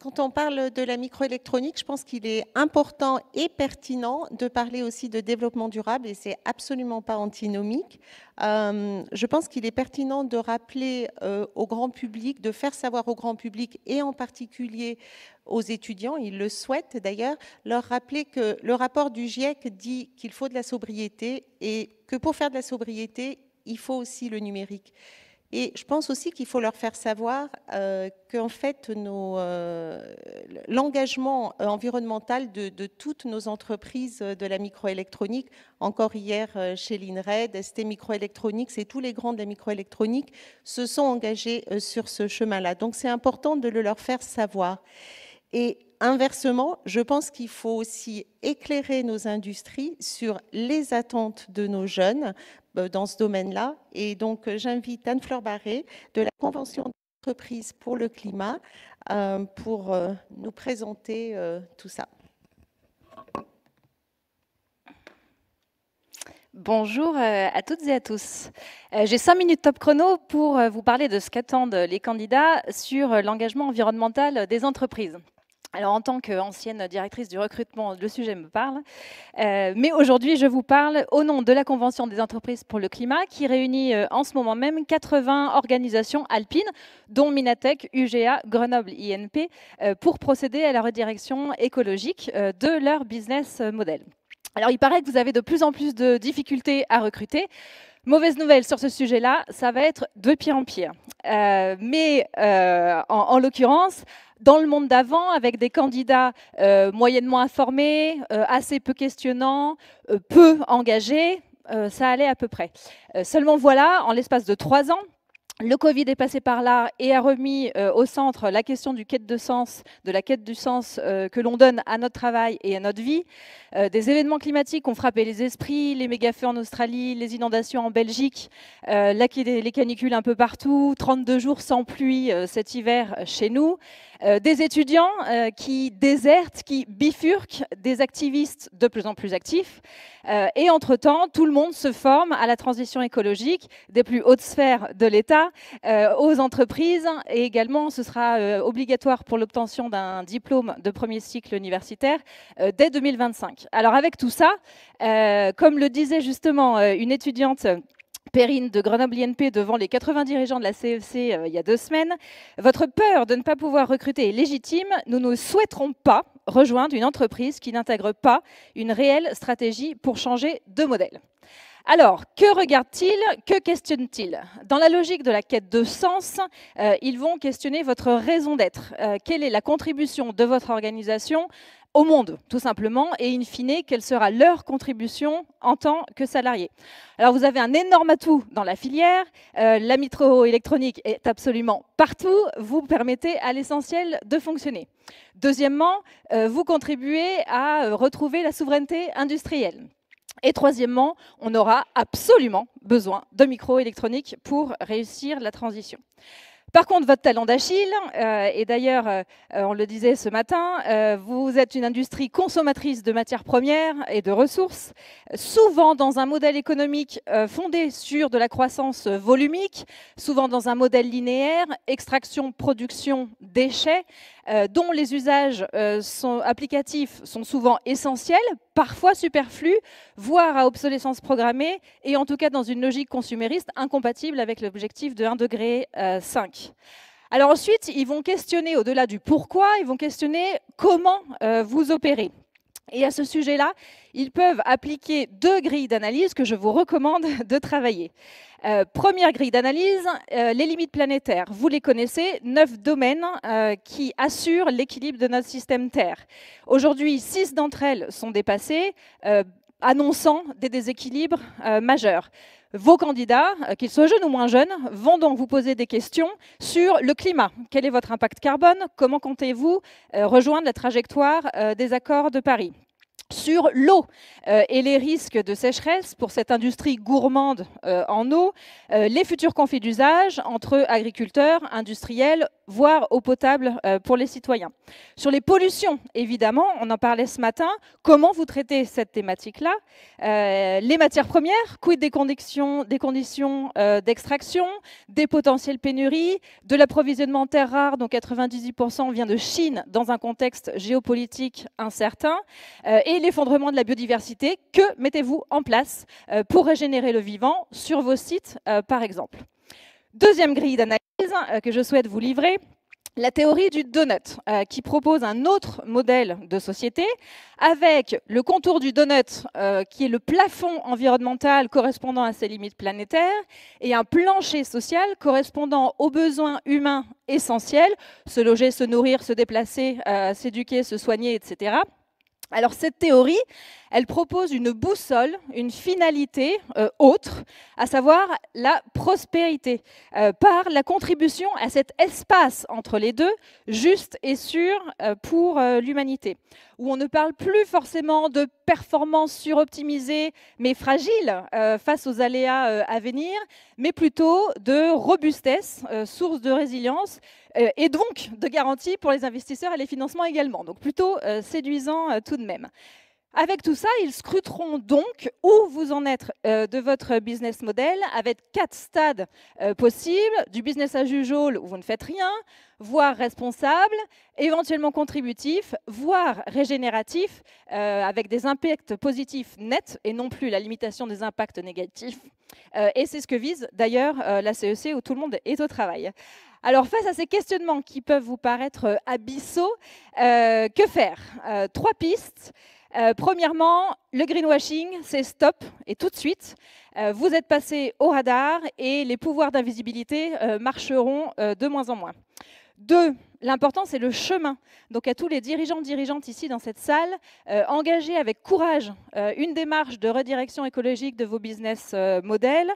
Quand on parle de la microélectronique, je pense qu'il est important et pertinent de parler aussi de développement durable, et c'est absolument pas antinomique. Je pense qu'il est pertinent de rappeler au grand public, de faire savoir au grand public, et en particulier aux étudiants, ils le souhaitent d'ailleurs, leur rappeler que le rapport du GIEC dit qu'il faut de la sobriété, et que pour faire de la sobriété, il faut aussi le numérique. Et je pense aussi qu'il faut leur faire savoir qu'en fait, l'engagement environnemental de toutes nos entreprises de la microélectronique, encore hier chez l'INRED, ST Microélectronique, c'est tous les grands de la microélectronique, se sont engagés sur ce chemin-là. Donc c'est important de le leur faire savoir. Et inversement, je pense qu'il faut aussi éclairer nos industries sur les attentes de nos jeunes dans ce domaine-là. Et donc, j'invite Anne-Fleur Barré de la Convention d'entreprise pour le climat pour nous présenter tout ça. Bonjour à toutes et à tous. J'ai 5 minutes top chrono pour vous parler de ce qu'attendent les candidats sur l'engagement environnemental des entreprises. Alors, en tant qu'ancienne directrice du recrutement, le sujet me parle. Mais aujourd'hui, je vous parle au nom de la Convention des entreprises pour le climat, qui réunit en ce moment même 80 organisations alpines, dont Minatec, UGA, Grenoble INP, pour procéder à la redirection écologique de leur business model. Alors, il paraît que vous avez de plus en plus de difficultés à recruter. Mauvaise nouvelle sur ce sujet-là, ça va être de pire en pire. En l'occurrence, dans le monde d'avant, avec des candidats moyennement informés, assez peu questionnants, peu engagés, ça allait à peu près. Seulement voilà, en l'espace de 3 ans, le Covid est passé par là et a remis au centre la question de la quête du sens que l'on donne à notre travail et à notre vie. Des événements climatiques ont frappé les esprits, les méga-feux en Australie, les inondations en Belgique, les canicules un peu partout, 32 jours sans pluie cet hiver chez nous. Des étudiants qui désertent, qui bifurquent, des activistes de plus en plus actifs. Et entre-temps, tout le monde se forme à la transition écologique des plus hautes sphères de l'État aux entreprises. Et également, ce sera obligatoire pour l'obtention d'un diplôme de premier cycle universitaire dès 2025. Alors avec tout ça, comme le disait justement une étudiante Perrine de Grenoble INP devant les 80 dirigeants de la CFC il y a 2 semaines, votre peur de ne pas pouvoir recruter est légitime. Nous ne souhaiterons pas rejoindre une entreprise qui n'intègre pas une réelle stratégie pour changer de modèle. Alors, que regardent-ils? Que questionnent-ils? Dans la logique de la quête de sens, ils vont questionner votre raison d'être. Quelle est la contribution de votre organisation au monde, tout simplement, et in fine, quelle sera leur contribution en tant que salarié. Alors, vous avez un énorme atout dans la filière. La microélectronique est absolument partout. Vous permettez à l'essentiel de fonctionner. Deuxièmement, vous contribuez à retrouver la souveraineté industrielle. Et troisièmement, on aura absolument besoin de microélectronique pour réussir la transition. Par contre, votre talent d'Achille, et d'ailleurs, on le disait ce matin, vous êtes une industrie consommatrice de matières premières et de ressources, souvent dans un modèle économique fondé sur de la croissance volumique, souvent dans un modèle linéaire, extraction, production, déchets, dont les usages applicatifs sont souvent essentiels, parfois superflus, voire à obsolescence programmée, et en tout cas dans une logique consumériste incompatible avec l'objectif de 1,5 degré. Alors ensuite, ils vont questionner, au-delà du pourquoi, ils vont questionner comment vous opérez. Et à ce sujet-là, ils peuvent appliquer 2 grilles d'analyse que je vous recommande de travailler. Première grille d'analyse, les limites planétaires. Vous les connaissez, 9 domaines qui assurent l'équilibre de notre système Terre. Aujourd'hui, 6 d'entre elles sont dépassées, annonçant des déséquilibres majeurs. Vos candidats, qu'ils soient jeunes ou moins jeunes, vont donc vous poser des questions sur le climat. Quel est votre impact carbone? Comment comptez-vous rejoindre la trajectoire des accords de Paris? Sur l'eau et les risques de sécheresse pour cette industrie gourmande en eau, les futurs conflits d'usage entre agriculteurs, industriels, voire eau potable pour les citoyens. Sur les pollutions, évidemment, on en parlait ce matin, comment vous traitez cette thématique-là? Les matières premières, quid des conditions d'extraction, des potentielles pénuries, de l'approvisionnement en terres rares, dont 98% vient de Chine dans un contexte géopolitique incertain, et l'effondrement de la biodiversité. Que mettez-vous en place pour régénérer le vivant sur vos sites, par exemple? Deuxième grille d'analyse que je souhaite vous livrer, la théorie du donut, qui propose un autre modèle de société avec le contour du donut, qui est le plafond environnemental correspondant à ses limites planétaires, et un plancher social correspondant aux besoins humains essentiels, se loger, se nourrir, se déplacer, s'éduquer, se soigner, etc. Alors cette théorie, elle propose une boussole, une finalité autre, à savoir la prospérité, par la contribution à cet espace entre les deux, juste et sûr pour l'humanité, où on ne parle plus forcément de performance suroptimisée, mais fragile face aux aléas à venir, mais plutôt de robustesse, source de résilience, et donc de garantie pour les investisseurs et les financements également. Donc plutôt séduisant tout de même. Avec tout ça, ils scruteront donc où vous en êtes de votre business model, avec 4 stades possibles, du business as usual où vous ne faites rien, voire responsable, éventuellement contributif, voire régénératif, avec des impacts positifs nets et non plus la limitation des impacts négatifs. Et c'est ce que vise d'ailleurs la CEC où tout le monde est au travail. Alors, face à ces questionnements qui peuvent vous paraître abyssaux, que faire? 3 pistes. Premièrement, le greenwashing, c'est stop et tout de suite. Vous êtes passé au radar et les pouvoirs d'invisibilité marcheront de moins en moins. 2, l'important, c'est le chemin. Donc, à tous les dirigeantes ici dans cette salle, engagez avec courage une démarche de redirection écologique de vos business models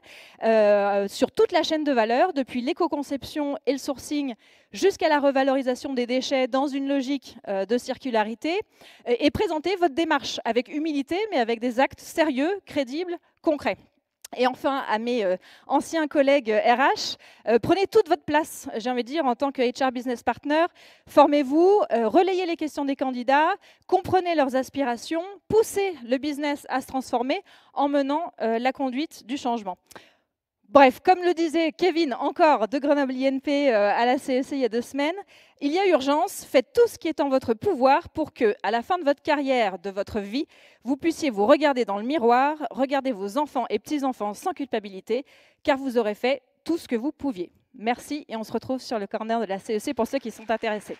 sur toute la chaîne de valeur, depuis l'éco-conception et le sourcing jusqu'à la revalorisation des déchets dans une logique de circularité, et présentez votre démarche avec humilité, mais avec des actes sérieux, crédibles, concrets. Et enfin, à mes anciens collègues RH, prenez toute votre place, j'ai envie de dire, en tant que HR Business Partner. Formez-vous, relayez les questions des candidats, comprenez leurs aspirations, poussez le business à se transformer en menant la conduite du changement. Bref, comme le disait Kevin, encore de Grenoble INP à la CEC il y a 2 semaines, il y a urgence, faites tout ce qui est en votre pouvoir pour que, à la fin de votre carrière, de votre vie, vous puissiez vous regarder dans le miroir, regarder vos enfants et petits-enfants sans culpabilité, car vous aurez fait tout ce que vous pouviez. Merci et on se retrouve sur le corner de la CEC pour ceux qui sont intéressés.